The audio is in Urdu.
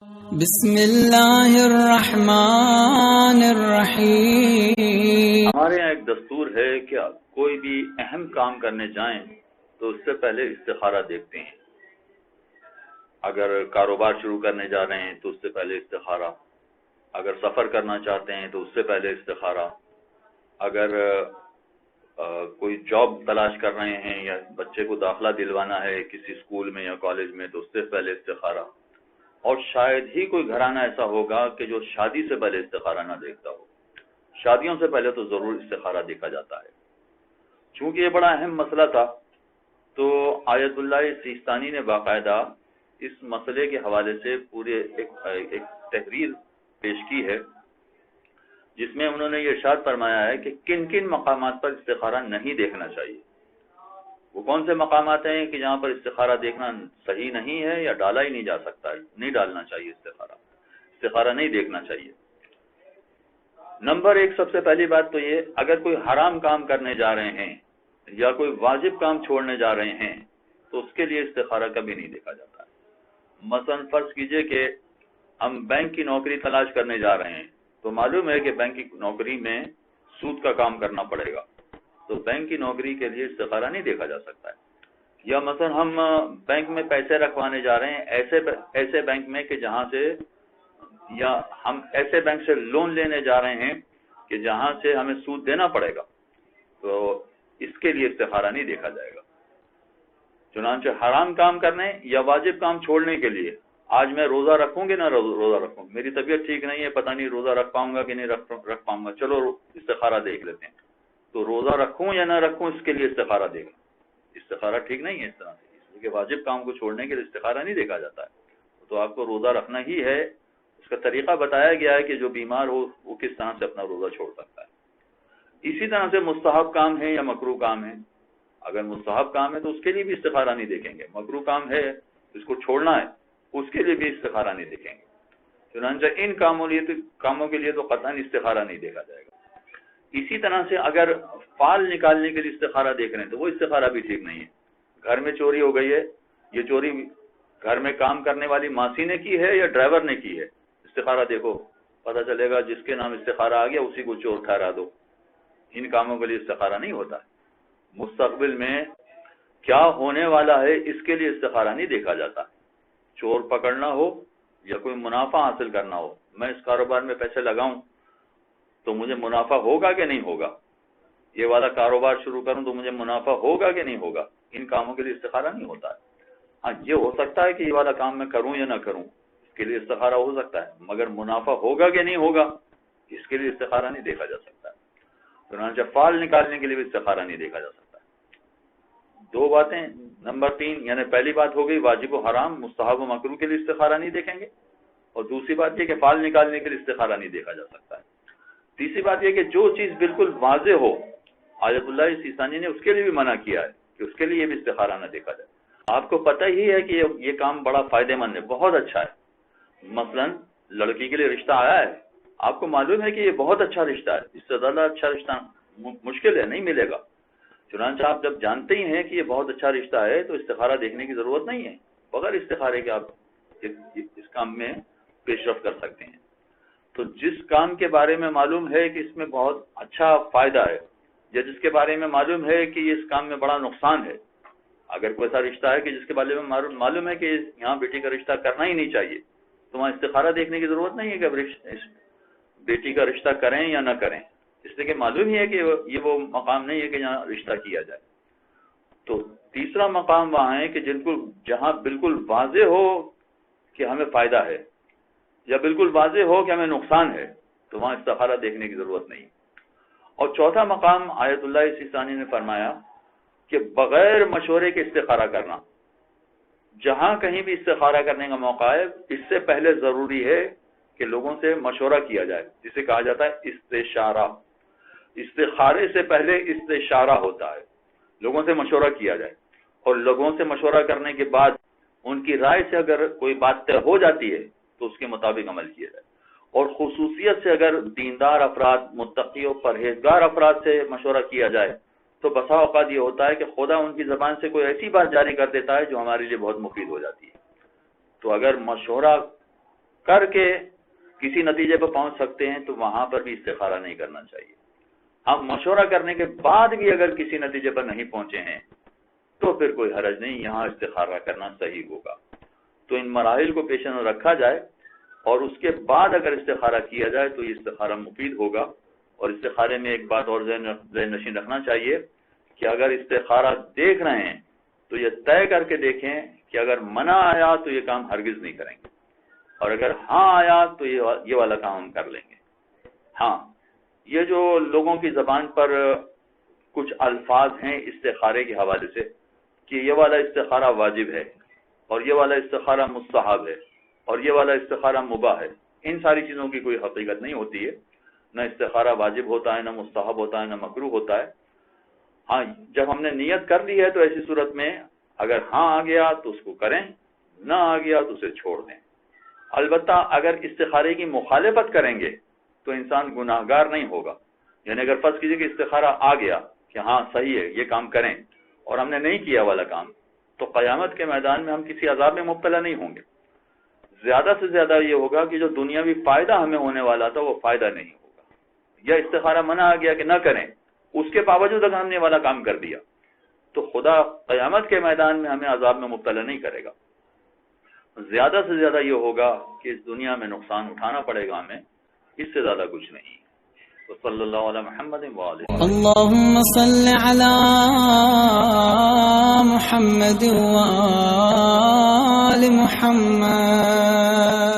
بسم اللہ الرحمن الرحیم۔ ہمارے یہاں ایک دستور ہے کہ کوئی بھی اہم کام کرنے جائیں تو اس سے پہلے استخارہ دیکھتے ہیں۔ اگر کاروبار شروع کرنے جا رہے ہیں تو اس سے پہلے استخارہ، اگر سفر کرنا چاہتے ہیں تو اس سے پہلے استخارہ، اگر کوئی جاب تلاش کر رہے ہیں یا بچے کو داخلہ دلوانا ہے کسی اسکول میں یا کالج میں تو اس سے پہلے استخارہ، اور شاید ہی کوئی گھرانہ ایسا ہوگا کہ جو شادی سے پہلے استخارہ نہ دیکھتا ہو۔ شادیوں سے پہلے تو ضرور استخارہ دیکھا جاتا ہے۔ چونکہ یہ بڑا اہم مسئلہ تھا تو آیت اللہ سیستانی نے باقاعدہ اس مسئلے کے حوالے سے پورے ایک تحریر پیش کی ہے، جس میں انہوں نے یہ ارشاد فرمایا ہے کہ کن کن مقامات پر استخارہ نہیں دیکھنا چاہیے۔ وہ کون سے مقامات ہیں کہ جہاں پر استخارہ دیکھنا صحیح نہیں ہے یا ڈالا ہی نہیں جا سکتا ہے، نہیں ڈالنا چاہیے، استخارہ نہیں دیکھنا چاہیے۔ نمبر ایک، سب سے پہلی بات تو یہ، اگر کوئی حرام کام کرنے جا رہے ہیں یا کوئی واجب کام چھوڑنے جا رہے ہیں تو اس کے لیے استخارہ کبھی نہیں دیکھا جاتا ہے۔ مثلا فرض کیجئے کہ ہم بینک کی نوکری تلاش کرنے جا رہے ہیں تو معلوم ہے کہ بینک کی نوکری میں سود کا کام کرنا پڑے گا، تو بینک کی نوکری کے لیے استخارہ نہیں دیکھا جا سکتا ہے۔ یا مثلا ہم بینک میں پیسے رکھوانے جا رہے ہیں ایسے بینک میں کہ جہاں سے، یا ہم ایسے بینک سے لون لینے جا رہے ہیں کہ جہاں سے ہمیں سود دینا پڑے گا، تو اس کے لیے استخارہ نہیں دیکھا جائے گا۔ چنانچہ حرام کام کرنے یا واجب کام چھوڑنے کے لیے، آج میں روزہ رکھوں گی نہ روزہ رکھوں، میری طبیعت ٹھیک نہیں ہے، پتہ نہیں روزہ رکھ پاؤں گا کہ نہیں رکھ پاؤں گا، چلو استخارہ دیکھ لیتے ہیں۔ تو روزہ رکھوں یا نہ رکھوں اس کے لیے استخارہ دیکھ، استخارہ ٹھیک نہیں ہے اس طرح سے، اس لیے کہ واجب کام کو چھوڑنے کے لیے استخارہ نہیں دیکھا جاتا ہے۔ تو آپ کو روزہ رکھنا ہی ہے، اس کا طریقہ بتایا گیا ہے کہ جو بیمار ہو وہ کس طرح سے اپنا روزہ چھوڑ سکتا ہے۔ اسی طرح سے مستحب کام ہے یا مکروہ کام ہے، اگر مستحب کام ہے تو اس کے لیے بھی استخارہ نہیں دیکھیں گے، مکروہ کام ہے اس کو چھوڑنا ہے اس کے لیے بھی استخارہ نہیں دیکھیں گے۔ چنانچہ ان کاموں کے لیے تو قطعاً استخارہ نہیں دیکھا جائے گا۔ اسی طرح سے اگر فال نکالنے کے لیے استخارہ دیکھ رہے ہیں تو وہ استخارہ بھی ٹھیک نہیں ہے۔ گھر میں چوری ہو گئی ہے، یہ چوری گھر میں کام کرنے والی ماسی نے کی ہے یا ڈرائیور نے کی ہے، استخارہ دیکھو، پتہ چلے گا جس کے نام استخارہ آ گیا اسی کو چور ٹھہرا دو۔ ان کاموں کے لیے استخارہ نہیں ہوتا ہے۔ مستقبل میں کیا ہونے والا ہے اس کے لیے استخارہ نہیں دیکھا جاتا۔ چور پکڑنا ہو یا کوئی منافع حاصل کرنا ہو، میں اس کاروبار میں پیسے لگاؤں تو مجھے منافع ہوگا کہ نہیں ہوگا، یہ والا کاروبار شروع کروں تو مجھے منافع ہوگا کہ نہیں ہوگا، ان کاموں کے لیے استخارہ نہیں ہوتا ہے۔ ہاں، یہ ہو سکتا ہے کہ یہ والا کام میں کروں یا نہ کروں، اس کے لیے استخارہ ہو سکتا ہے، مگر منافع ہوگا کہ نہیں ہوگا اس کے لیے استخارہ نہیں دیکھا جا سکتا ہے۔ چنانچہ فال نکالنے کے لیے بھی استخارہ نہیں دیکھا جا سکتا ہے۔ دو باتیں، نمبر 3، یعنی پہلی بات ہو گئی واجب و حرام، مستحب و مکروہ کے لیے استخارہ نہیں دیکھیں گے، اور دوسری بات یہ کہ فال نکالنے کے لیے استخارہ نہیں دیکھا جا سکتا ہے۔ تیسری بات یہ کہ جو چیز بالکل واضح ہو، آیت اللہ سیستانی نے اس کے لیے بھی منع کیا ہے کہ اس کے لیے بھی استخارہ نہ دیکھا جائے۔ آپ کو پتہ ہی ہے کہ یہ کام بڑا فائدہ مند ہے، بہت اچھا ہے۔ مثلا لڑکی کے لیے رشتہ آیا ہے، آپ کو معلوم ہے کہ یہ بہت اچھا رشتہ ہے، اس سے زیادہ اچھا رشتہ مشکل ہے، نہیں ملے گا۔ چنانچہ آپ جب جانتے ہی ہیں کہ یہ بہت اچھا رشتہ ہے تو استخارہ دیکھنے کی ضرورت نہیں ہے، بغیر استخارے کے آپ اس کام میں پیش رفت کر سکتے ہیں۔ تو جس کام کے بارے میں معلوم ہے کہ اس میں بہت اچھا فائدہ ہے، یا جس کے بارے میں معلوم ہے کہ اس کام میں بڑا نقصان ہے، اگر کوئی ایسا رشتہ ہے کہ جس کے بارے میں معلوم ہے کہ یہاں بیٹی کا رشتہ کرنا ہی نہیں چاہیے، تو وہاں استخارہ دیکھنے کی ضرورت نہیں ہے کہ بیٹی کا رشتہ کریں یا نہ کریں، اس لیے کہ معلوم ہی ہے کہ یہ وہ مقام نہیں ہے کہ جہاں رشتہ کیا جائے۔ تو تیسرا مقام وہاں ہے کہ جہاں بالکل واضح ہو کہ ہمیں فائدہ ہے یا بالکل واضح ہو کہ ہمیں نقصان ہے، تو وہاں استخارہ دیکھنے کی ضرورت نہیں۔ اور چوتھا مقام آیت اللہ سیستانی نے فرمایا کہ بغیر مشورے کے استخارہ کرنا، جہاں کہیں بھی استخارہ کرنے کا موقع ہے اس سے پہلے ضروری ہے کہ لوگوں سے مشورہ کیا جائے، جسے کہا جاتا ہے استشارہ۔ استخارے سے پہلے استشارہ ہوتا ہے، لوگوں سے مشورہ کیا جائے، اور لوگوں سے مشورہ کرنے کے بعد ان کی رائے سے اگر کوئی بات طے ہو جاتی ہے تو اس کے مطابق عمل کیا جائے۔ اور خصوصیت سے اگر دیندار افراد، متقی و پرہیزگار افراد سے مشورہ کیا جائے تو بسا اوقات یہ ہوتا ہے کہ خدا ان کی زبان سے کوئی ایسی بات جاری کر دیتا ہے جو ہمارے لیے بہت مفید ہو جاتی ہے۔ تو اگر مشورہ کر کے کسی نتیجے پر پہنچ سکتے ہیں تو وہاں پر بھی استخارہ نہیں کرنا چاہیے. ہم مشورہ کرنے کے بعد بھی اگر کسی نتیجے پر نہیں پہنچے ہیں تو پھر کوئی حرج نہیں، یہاں استخارہ کرنا صحیح ہوگا. تو ان مراحل کو پیش نظر رکھا جائے اور اس کے بعد اگر استخارہ کیا جائے تو یہ استخارہ مفید ہوگا. اور استخارے میں ایک بات اور ذہن نشین رکھنا چاہیے کہ اگر استخارہ دیکھ رہے ہیں تو یہ طے کر کے دیکھیں کہ اگر منع آیا تو یہ کام ہرگز نہیں کریں گے، اور اگر ہاں آیا تو یہ والا کام ہم کر لیں گے. ہاں، یہ جو لوگوں کی زبان پر کچھ الفاظ ہیں استخارے کے حوالے سے کہ یہ والا استخارہ واجب ہے اور یہ والا استخارہ مستحب ہے اور یہ والا استخارہ مباح ہے، ان ساری چیزوں کی کوئی حقیقت نہیں ہوتی ہے. نہ استخارہ واجب ہوتا ہے، نہ مستحب ہوتا ہے، نہ مکروہ ہوتا ہے. ہاں، جب ہم نے نیت کر لی ہے تو ایسی صورت میں اگر ہاں آ گیا تو اس کو کریں، نہ آ گیا تو اسے چھوڑ دیں. البتہ اگر استخارے کی مخالفت کریں گے تو انسان گناہگار نہیں ہوگا. یعنی اگر فرض کیجیے کہ استخارہ آ گیا کہ ہاں صحیح ہے یہ کام کریں اور ہم نے نہیں کیا والا کام، تو قیامت کے میدان میں ہم کسی عذاب میں مبتلا نہیں ہوں گے. زیادہ سے زیادہ یہ ہوگا کہ جو دنیاوی فائدہ ہمیں ہونے والا تھا وہ فائدہ نہیں ہوگا. یا استخارہ منع آ گیا کہ نہ کریں، اس کے باوجود اگر ہم نے والا کام کر دیا تو خدا قیامت کے میدان میں ہمیں عذاب میں مبتلا نہیں کرے گا. زیادہ سے زیادہ یہ ہوگا کہ اس دنیا میں نقصان اٹھانا پڑے گا ہمیں، اس سے زیادہ کچھ نہیں. صلی اللہ علیہ محمد وآلہ. اللهم صل على محمد وآل محمد.